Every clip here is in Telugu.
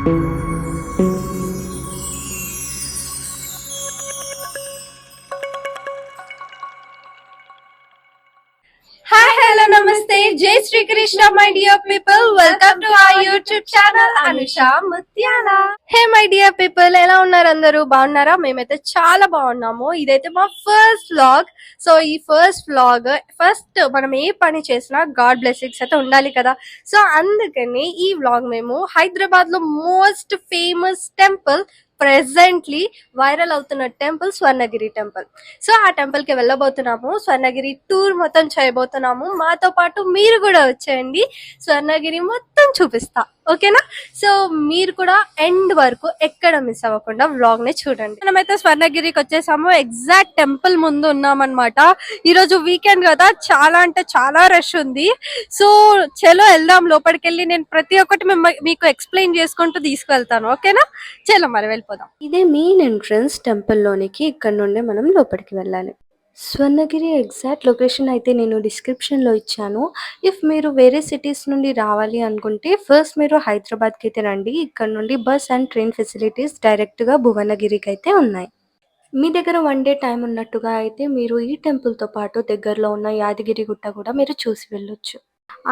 Hi, hello, namaste. Jai Shri Krishna, my dear people. Welcome to our YouTube channel, Anusha Mutyala. Hey my dear people, ఎలా ఉన్నారు? అందరూ బాగున్నారా? మేమైతే చాలా బాగున్నాము. ఇదైతే మా ఫస్ట్ వ్లాగ్. సో ఈ ఫస్ట్ వ్లాగ్ ఫస్ట్ మనం ఏ పని చేసినా గాడ్ బ్లెస్సింగ్స్ అయితే ఉండాలి కదా. సో అందుకని ఈ వ్లాగ్ మేము హైదరాబాద్ లో most famous temple, presently viral అవుతున్న టెంపుల్ స్వర్ణగిరి టెంపుల్. సో ఆ టెంపుల్ కి వెళ్ళబోతున్నాము. స్వర్ణగిరి టూర్ మొత్తం చేయబోతున్నాము. మాతో పాటు మీరు కూడా వచ్చేయండి, స్వర్ణగిరి మొత్తం చూపిస్తా. ఓకేనా? సో మీరు కూడా ఎండ్ వరకు ఎక్కడ మిస్ అవ్వకుండా వ్లాగ్ ని చూడండి. మనమైతే స్వర్ణగిరికి వచ్చేసాము. ఎగ్జాక్ట్ టెంపుల్ ముందు ఉన్నామన్నమాట. ఈ రోజు వీకెండ్ కదా, చాలా అంటే చాలా రష్ ఉంది. సో చలో వెళ్దాం. లోపలికి వెళ్ళి నేను ప్రతి ఒక్కటి మీకు ఎక్స్ప్లెయిన్ చేసుకుంటూ తీసుకెళ్తాను. ఓకేనా? చలో మరి వెళ్ళిపోదాం. ఇదే మెయిన్ ఎంట్రన్స్ టెంపుల్ లోనికి. ఇక్కడ నుండి మనం లోపలికి వెళ్ళాలి. స్వర్ణగిరి ఎగ్జాక్ట్ లొకేషన్ అయితే నేను డిస్క్రిప్షన్లో ఇచ్చాను. ఇఫ్ మీరు వేరే సిటీస్ నుండి రావాలి అనుకుంటే ఫస్ట్ మీరు హైదరాబాద్కి అయితే రండి. ఇక్కడ నుండి బస్ అండ్ ట్రైన్ ఫెసిలిటీస్ డైరెక్ట్గా భువనగిరికి అయితే ఉన్నాయి. మీ దగ్గర 1 డే టైం ఉన్నట్టుగా అయితే మీరు ఈ టెంపుల్తో పాటు దగ్గరలో ఉన్న యాదగిరి గుట్ట కూడా మీరు చూసి వెళ్ళొచ్చు.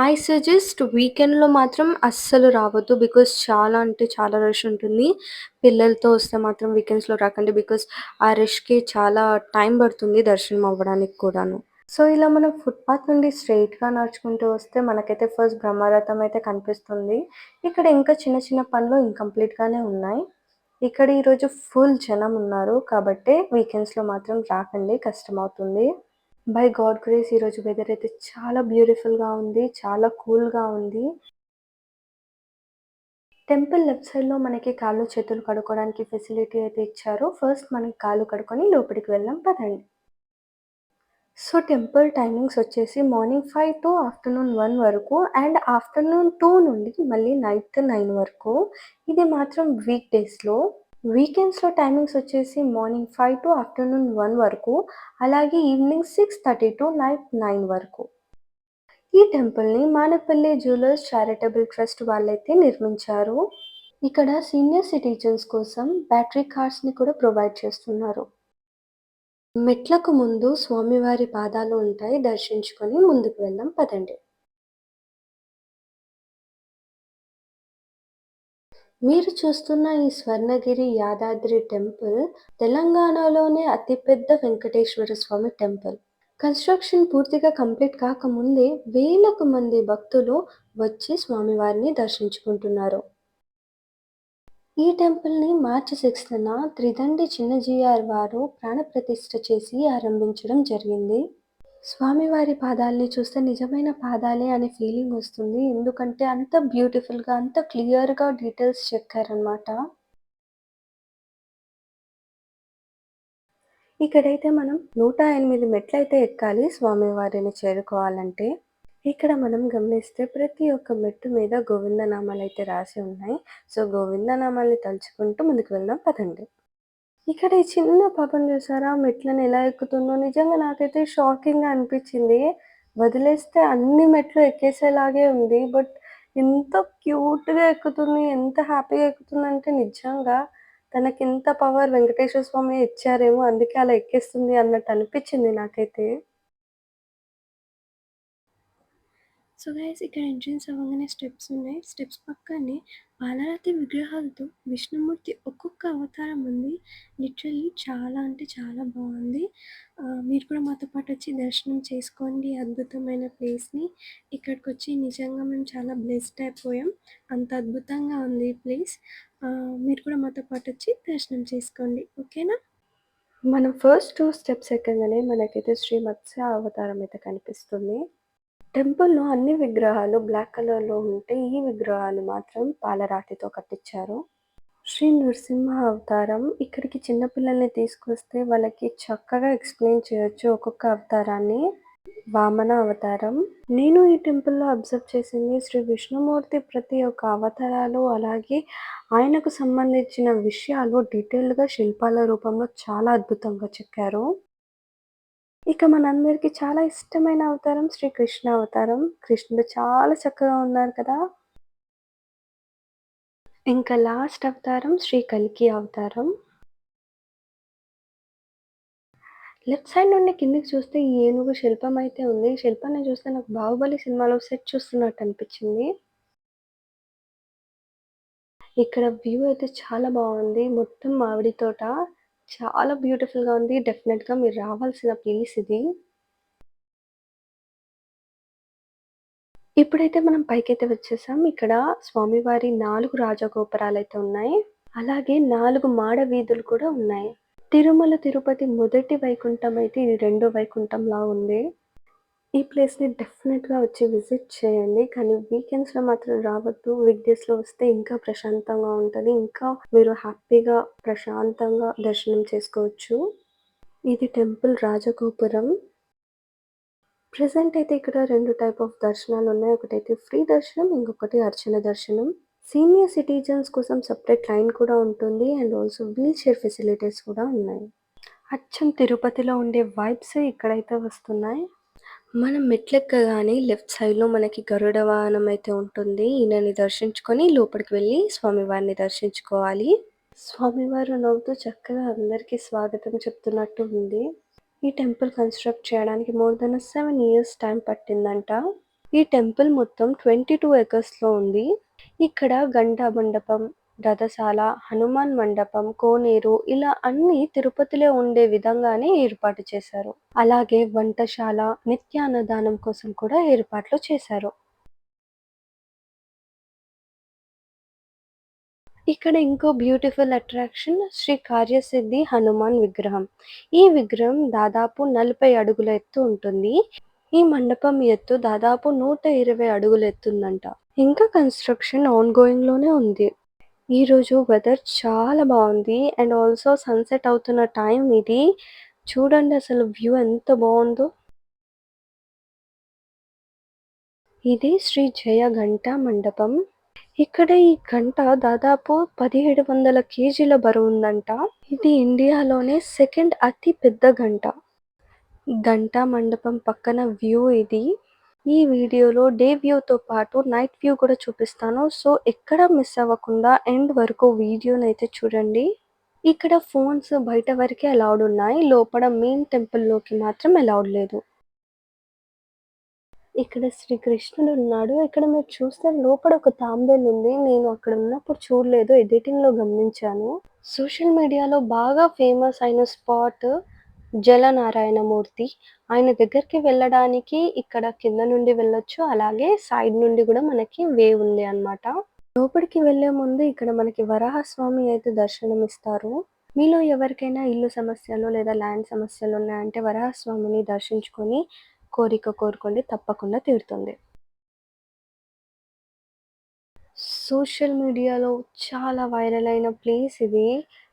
ఐ సజెస్ట్ వీకెండ్‌లో మాత్రం అస్సలు రావద్దు. బికాజ్ చాలా అంటే చాలా రష్ ఉంటుంది. పిల్లలతో వస్తే మాత్రం వీకెండ్స్‌లో రాకండి. బికాజ్ ఆ రష్‌కి చాలా టైం పడుతుంది దర్శనం అవ్వడానికి కూడాను. సో, ఇలా మనం ఫుట్‌పాత్ నుండి స్ట్రెయిట్‌గా నడుచుకుంటూ వస్తే మనకైతే ఫస్ట్ బ్రహ్మరథం అయితే కనిపిస్తుంది. ఇక్కడ ఇంకా చిన్న చిన్న పనులు ఇన్‌కంప్లీట్‌గానే ఉన్నాయి. ఇక్కడ ఈరోజు ఫుల్ జనం ఉన్నారు. కాబట్టే వీకెండ్స్‌లో మాత్రం రాకండి, కష్టమవుతుంది. బై గాడ్ గ్రేస్ ఈరోజు వెదర్ అయితే చాలా బ్యూటిఫుల్‌గా ఉంది. చాలా కూల్‌గా ఉంది. టెంపుల్ లెఫ్ట్ సైడ్‌లో మనకి కాళ్ళు, చేతులు కడుక్కోవడానికి ఫెసిలిటీ అయితే ఇచ్చారు. ఫస్ట్ మనం కాళ్ళు కడుక్కొని లోపలికి వెళ్దాం పదండి. సో, టెంపుల్ టైమింగ్స్ వచ్చేసి మార్నింగ్ 5 టు ఆఫ్టర్‌నూన్ 1 వరకు అండ్ ఆఫ్టర్‌నూన్ 2 నుండి మళ్ళీ నైట్ 9 వరకు. ఇది మాత్రం వీక్ డేస్‌లో. వీకెండ్స్‌లో టైమింగ్స్ వచ్చేసి మార్నింగ్ 5 టు ఆఫ్టర్‌నూన్ 1 వరకు. అలాగే ఈవినింగ్ 6:30 టు నైట్ 9 వరకు. ఈ టెంపుల్‌ని మానపల్లి జ్యువెలర్స్ చారిటబుల్ ట్రస్ట్ వాళ్ళైతే నిర్మించారు. ఇక్కడ సీనియర్ సిటిజన్స్ కోసం బ్యాటరీ కార్స్‌ని కూడా ప్రొవైడ్ చేస్తున్నారు. మెట్లకు ముందు స్వామివారి పాదాలు ఉంటాయి. దర్శించుకొని ముందుకు వెళ్దాం పదండి. మీరు చూస్తున్న ఈ స్వర్ణగిరి యాదాద్రి టెంపుల్ తెలంగాణలోనే అతిపెద్ద వెంకటేశ్వర స్వామి టెంపుల్. కన్‌స్ట్రక్షన్ పూర్తిగా కంప్లీట్ కాకముందే వేలకు మంది భక్తులు వచ్చి స్వామివారిని దర్శించుకుంటున్నారు. ఈ టెంపుల్‌ని మార్చి 6న త్రిదండి చిన్నజీఆర్ వారు ప్రాణప్రతిష్ఠ చేసి ఆరంభించడం జరిగింది. స్వామివారి పాదాల్ని చూస్తే నిజమైన పాదాలే అనే ఫీలింగ్ వస్తుంది. ఎందుకంటే అంత బ్యూటిఫుల్‌గా, అంత క్లియర్‌గా డీటెయిల్స్ చెక్కారనమాట. ఇక్కడైతే మనం 108 మెట్లయితే ఎక్కాలి స్వామివారిని చేరుకోవాలంటే. ఇక్కడ మనం గమనిస్తే ప్రతి ఒక్క మెట్టు మీద గోవిందనామాలైతే రాసి ఉన్నాయి. సో, గోవిందనామాల్ని తలుచుకుంటూ ముందుకు వెళ్దాం పదండి. ఇక్కడ ఈ చిన్న పాపను చూసారా? మెట్లని ఎలా ఎక్కుతుందో నిజంగా నాకైతే షాకింగ్‌గా అనిపిచ్చింది. వదిలేస్తే అన్ని మెట్లు ఎక్కేసేలాగే ఉంది. బట్ ఎంత క్యూట్‌గా ఎక్కుతుంది. ఎంత హ్యాపీగా ఎక్కుతుందంటే నిజంగా తనకింత పవర్ వెంకటేశ్వర స్వామి ఇచ్చారేమో అందుకే అలా ఎక్కేస్తుంది అన్నట్టు అనిపిచ్చింది నాకైతే. సో గైస్, ఇక్కడ ఎంట్రన్స్ అవ్వగానే స్టెప్స్ ఉన్నాయి. స్టెప్స్ పక్కనే పాలరాతి విగ్రహాలతో విష్ణుమూర్తి ఒక్కొక్క అవతారం ఉంది. లిటరల్లీ చాలా అంటే చాలా బాగుంది. మీరు కూడా మాతో పాటు వచ్చి దర్శనం చేసుకోండి అద్భుతమైన ప్లేస్ని. ఇక్కడికి వచ్చి నిజంగా మేము చాలా బ్లెస్డ్ అయిపోయాం. అంత అద్భుతంగా ఉంది ఈ ప్లేస్. మీరు కూడా మాతో పాటు వచ్చి దర్శనం చేసుకోండి. ఓకేనా? మనం ఫస్ట్ 2 స్టెప్స్ ఎక్కగానే మనకైతే శ్రీ మత్స్య అవతారం అయితే కనిపిస్తుంది. టెంపుల్‌లో అన్ని విగ్రహాలు బ్లాక్ కలర్‌లో ఉంటే, ఈ విగ్రహాలు మాత్రం పాలరాతితో కట్టించారు. శ్రీ నృసింహ అవతారం. ఇక్కడికి చిన్న పిల్లల్ని తీసుకొస్తే వాళ్ళకి చక్కగా ఎక్స్‌ప్లెయిన్ చేయొచ్చు ఒక్కొక్క అవతారాన్ని. వామన అవతారం. నేను ఈ టెంపుల్‌లో అబ్జర్వ్ చేసింది శ్రీ విష్ణుమూర్తి ప్రతి ఒక్క అవతారాలు, అలాగే ఆయనకు సంబంధించిన విషయాలు డీటెయిల్డ్‌గా శిల్పాల రూపంలో చాలా అద్భుతంగా చెక్కారు. ఇక మనందరికీ చాలా ఇష్టమైన అవతారం శ్రీ కృష్ణ అవతారం. కృష్ణుడు చాలా చక్కగా ఉన్నారు కదా! ఇంకా లాస్ట్ అవతారం శ్రీ కల్కి అవతారం. లెఫ్ట్ సైడ్ నుండి కిందకి చూస్తే ఈ ఏనుగు శిల్పం అయితే ఉంది. ఈ శిల్పాన్ని చూస్తే నాకు 'బాహుబలి' సినిమాలో సెట్ చూస్తున్నట్టు అనిపించింది. ఇక్కడ వ్యూ అయితే చాలా బావుంది. మొత్తం మామిడి తోట. చాలా బ్యూటిఫుల్‌గా ఉంది. డెఫినెట్‌గా మీరు రావాల్సిన ప్లేస్ ఇది. ఇప్పుడైతే మనం పైకైతే వచ్చేసాం. ఇక్కడ స్వామివారి 4 రాజగోపురాలైతే ఉన్నాయి. అలాగే 4 మాడ వీధులు కూడా ఉన్నాయి. తిరుమల తిరుపతి మొదటి వైకుంఠం అయితే ఇది రెండో వైకుంఠంలా ఉంది. ఈ ప్లేస్‌ని డెఫినెట్‌గా వచ్చి విజిట్ చేయండి. కానీ వీకెండ్స్‌లో మాత్రం రావద్దు. వీక్ డేస్‌లో వస్తే ఇంకా ప్రశాంతంగా ఉంటది. ఇంకా మీరు హ్యాపీగా, ప్రశాంతంగా దర్శనం చేసుకోవచ్చు. ఇది టెంపుల్ రాజగోపురం. ప్రెజెంట్ అయితే ఇక్కడ 2 టైప్ ఆఫ్ దర్శనాలున్నాయి. ఒకటైతే ఫ్రీ దర్శనం, ఇంకొకటి అర్చన దర్శనం. సీనియర్ సిటిజన్స్ కోసం సెపరేట్ లైన్ కూడా ఉంటుంది. And also wheelchair facilities కూడా ఉన్నాయి. అచ్చం తిరుపతిలో ఉండే వైబ్స్ ఇక్కడైతే వస్తున్నాయి. మనం మెట్లెక్కగానే లెఫ్ట్ సైడ్‌లో మనకి గరుడ వాహనం అయితే ఉంటుంది. ఈయనని దర్శించుకొని లోపలికి వెళ్ళి స్వామివారిని దర్శించుకోవాలి. స్వామివారు నవ్వుతూ చక్కగా అందరికీ స్వాగతం చెప్తున్నట్టు ఉంది. ఈ టెంపుల్ కన్‌స్ట్రక్ట్ చేయడానికి మోర్ దెన్ 7 ఇయర్స్ టైం పట్టిందంట. ఈ టెంపుల్ మొత్తం 22 ఎకర్స్‌లో ఉంది. ఇక్కడ గంటా మండపం, రథశాల, హనుమాన్ మండపం, కోనేరు ఇలా అన్నీ తిరుపతిలో ఉండే విధంగానే ఏర్పాటు చేశారు. అలాగే వంటశాల, నిత్య అన్నదానం కోసం కూడా ఏర్పాట్లు చేశారు. ఇక్కడ ఇంకో బ్యూటిఫుల్ అట్రాక్షన్ శ్రీ కార్యసిద్ధి హనుమాన్ విగ్రహం. ఈ విగ్రహం దాదాపు 40 అడుగుల ఎత్తు ఉంటుంది. ఈ మండపం ఎత్తు దాదాపు 120 అడుగులు ఎత్తుందంట. ఇంకా కన్‌స్ట్రక్షన్ ఆన్‌గోయింగ్‌లోనే ఉంది. ఈరోజు వెదర్ చాలా బావుంది. అండ్ ఆల్సో సన్‌సెట్ అవుతున్న టైం ఇది. చూడండి అసలు వ్యూ ఎంత బావుందో. ఇది శ్రీ జయ ఘంటా మండపం. ఇక్కడ ఈ గంట దాదాపు 1700 కేజీల బరువుందంట. ఇది ఇండియాలోనే సెకండ్ అతి పెద్ద గంట. ఘంటా మండపం పక్కన వ్యూ ఇది. ఈ వీడియోలో డే వ్యూతో పాటు నైట్ వ్యూ కూడా చూపిస్తాను. సో ఎక్కడ మిస్ అవ్వకుండా ఎండ్ వరకు వీడియోనైతే చూడండి. ఇక్కడ ఫోన్స్ బయట వరకే అలౌడ్ ఉన్నాయి. లోపల మెయిన్ టెంపుల్‌లోకి మాత్రం అలౌడ్ లేదు. ఇక్కడ శ్రీకృష్ణుడు ఉన్నాడు. ఇక్కడ మీరు చూస్తే లోపల ఒక తాంబేలు ఉంది. నేను అక్కడ ఉన్నప్పుడు చూడలేదు. ఎడిటింగ్‌లో గమనించాను. సోషల్ మీడియాలో బాగా ఫేమస్ అయిన స్పాట్ జలనారాయణమూర్తి. ఆయన దగ్గరికి వెళ్ళడానికి ఇక్కడ కింద నుండి వెళ్ళొచ్చు. అలాగే సైడ్ నుండి గూడా మనకి వే ఉంది అన్నమాట. లోపలికి వెళ్ళే ముందు ఇక్కడ మనకి వరాహస్వామి అయితే దర్శనమిస్తారు. మీలో ఎవరికైనా ఇల్లు సమస్యలు లేదా ల్యాండ్ సమస్యలు ఉన్నాయంటే వరాహస్వామిని దర్శించుకొని కోరిక కోరుకోండి, తప్పకుండా తీరుతుంది. సోషల్ మీడియాలో చాలా వైరల్ అయిన ప్లేస్ ఇది.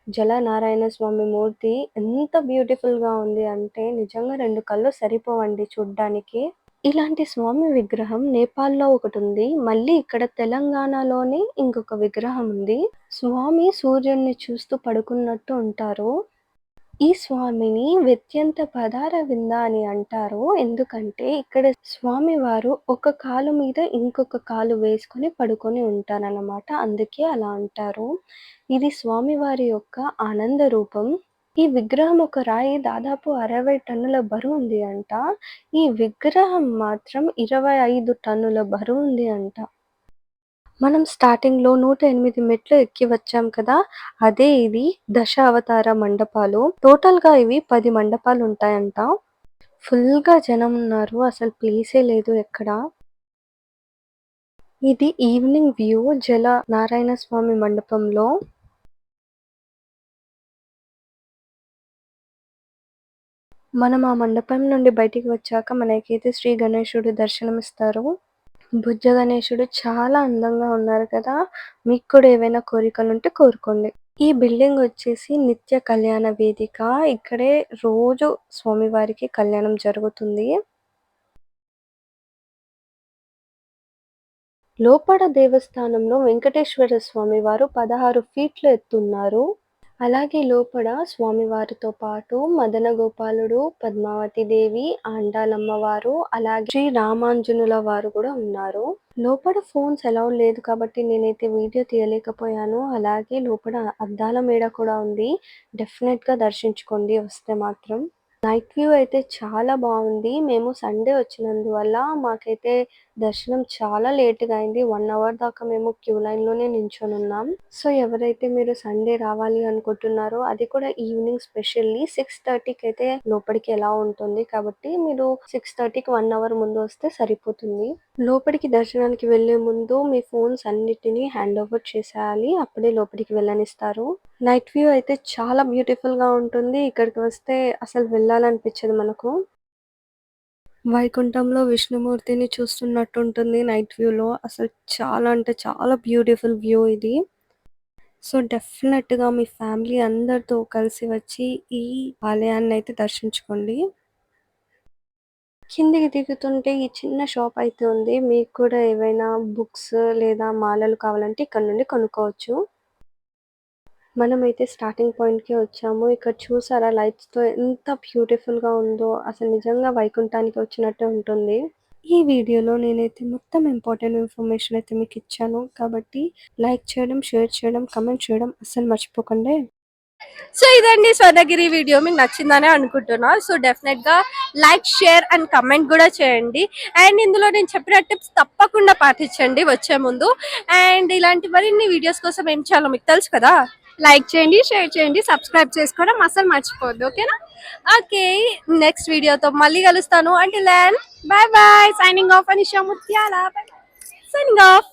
జలనారాయణ స్వామి మూర్తి ఎంత బ్యూటిఫుల్‌గా ఉంది అంటే నిజంగా 2 కళ్ళు సరిపోవండి చూడ్డానికి. ఇలాంటి స్వామి విగ్రహం నేపాల్‌లో ఒకటుంది. మళ్ళీ ఇక్కడ తెలంగాణలోనే ఇంకొక విగ్రహం ఉంది. స్వామి సూర్యుడిని చూస్తూ పడుకున్నట్టు ఉంటారు. ఈ స్వామిని వ్యత్యంత పదార వింద అని అంటారు. ఎందుకంటే ఇక్కడ స్వామివారు ఒక కాలు మీద ఇంకొక కాలు వేసుకొని పడుకొని ఉంటారనమాట. అందుకే అలా అంటారు. ఇది స్వామివారి యొక్క ఆనంద రూపం. ఈ విగ్రహం ఒక రాయి దాదాపు 60 టన్నుల బరువుంది అంట. ఈ విగ్రహం మాత్రం 25 టన్నుల బరువుంది అంట. మనం స్టార్టింగ్‌లో 108 మెట్లు ఎక్కి వచ్చాం కదా! అదే ఇది దశావతార మండపాలు. టోటల్‌గా ఇవి 10 మండపాలుంటాయంట. ఫుల్‌గా జనమున్నారు. అసలు ప్లేసే లేదు ఎక్కడ. ఇది ఈవినింగ్ వ్యూ జల నారాయణ స్వామి మండపంలో. మనం ఆ మండపం నుండి బయటికి వచ్చాక మనకైతే శ్రీ గణేశుడు దర్శనమిస్తారు. బుజ్జ గణేశుడు చాలా అందంగా ఉన్నారు కదా! మీకు కూడా ఏవైనా కోరికలుంటే కోరుకోండి. ఈ బిల్డింగ్ వచ్చేసి నిత్య కళ్యాణ వేదిక. ఇక్కడే రోజు స్వామివారికి కళ్యాణం జరుగుతుంది. లోపల దేవస్థానంలో వెంకటేశ్వర స్వామి వారు 16 ఫీట్ల ఎత్తున్నారు. అలాగే లోపల స్వామివారితో పాటు మదన గోపాలుడు, పద్మావతి దేవి, ఆండాలమ్మవారు, అలాగే శ్రీ రామాంజనుల వారు కూడా ఉన్నారు. లోపల ఫోన్స్ అలౌడ్ లేదు కాబట్టి నేనైతే వీడియో తీయలేకపోయాను. అలాగే లోపల అద్దాల మేడ కూడా ఉంది. డెఫినెట్‌గా దర్శించుకోండి వస్తే మాత్రం. నైట్ వ్యూ అయితే చాలా బాగుంది. మేము సండే వచ్చినందువల్ల మాకైతే దర్శనం చాలా లేట్‌గా అయింది. 1 అవర్ దాకా మేము క్యూ లైన్‌లోనే నించొనున్నాం. సో, ఎవరైతే మీరు సండే రావాలి అనుకుంటున్నారో అది కూడా ఈవినింగ్ స్పెషల్లీ 6:30కి అయితే లోపలికి అలౌ ఉంటుంది. కాబట్టి మీరు 6:30కి 1 అవర్ ముందు వస్తే సరిపోతుంది. లోపలికి దర్శనానికి వెళ్ళే ముందు మీ ఫోన్స్ అన్నిటిని హ్యాండ్ ఓవర్ చేసేయాలి. అప్పుడే లోపలికి వెళ్ళనిస్తారు. నైట్ వ్యూ అయితే చాలా బ్యూటిఫుల్‌గా ఉంటుంది. ఇక్కడికి వస్తే అసలు వెళ్ళాలనిపించదు మనకు. వైకుంఠంలో విష్ణుమూర్తిని చూస్తున్నట్టుంటుంది నైట్ వ్యూలో. అసలు చాలా అంటే చాలా బ్యూటిఫుల్ వ్యూ ఇది. సో, డెఫినెట్‌గా మీ ఫ్యామిలీ అందరితో కలిసి వచ్చి ఈ ఆలయాన్నయితే దర్శించుకోండి. కిందికి దిగుతుంటే ఈ చిన్న షాప్ అయితే ఉంది. మీకు కూడా ఏవైనా బుక్స్ లేదా మాలలు కావాలంటే ఇక్కడ నుండి కొనుక్కోవచ్చు. మనమైతే స్టార్టింగ్ పాయింట్‌కే వచ్చాము. ఇక్కడ చూసారా లైట్స్‌తో ఎంత బ్యూటిఫుల్‌గా ఉందో. అసలు నిజంగా వైకుంఠానికి వచ్చినట్టే ఉంటుంది. ఈ వీడియోలో నేనైతే మొత్తం ఇంపార్టెంట్ ఇన్ఫర్మేషన్ అయితే మీకు ఇచ్చాను. కాబట్టి లైక్ చేయడం, షేర్ చేయడం, కామెంట్ చేయడం అస్సలు మర్చిపోకండి. సో ఇదండి స్వర్ణగిరి వీడియో మీకు నచ్చిందనే అనుకుంటున్నా. సో డెఫినెట్ గా లైక్, షేర్ అండ్ కమెంట్ కూడా చేయండి. అండ్ ఇందులో నేను చెప్పిన టిప్స్ తప్పకుండా పాటించండి వచ్చే ముందు. అండ్ ఇలాంటి మరిన్ని వీడియోస్ కోసం ఏం చేయాలో మీకు తెలుసు కదా. లైక్ చేయండి, షేర్ చేయండి, సబ్స్క్రైబ్ చేసుకోవడం అస్సలు మర్చిపోవద్దు. ఓకేనా? ఓకే, నెక్స్ట్ వీడియోతో మళ్ళీ కలుస్తాను. Until then bye bye. Signing off. Anisha Muthyala. Signing of.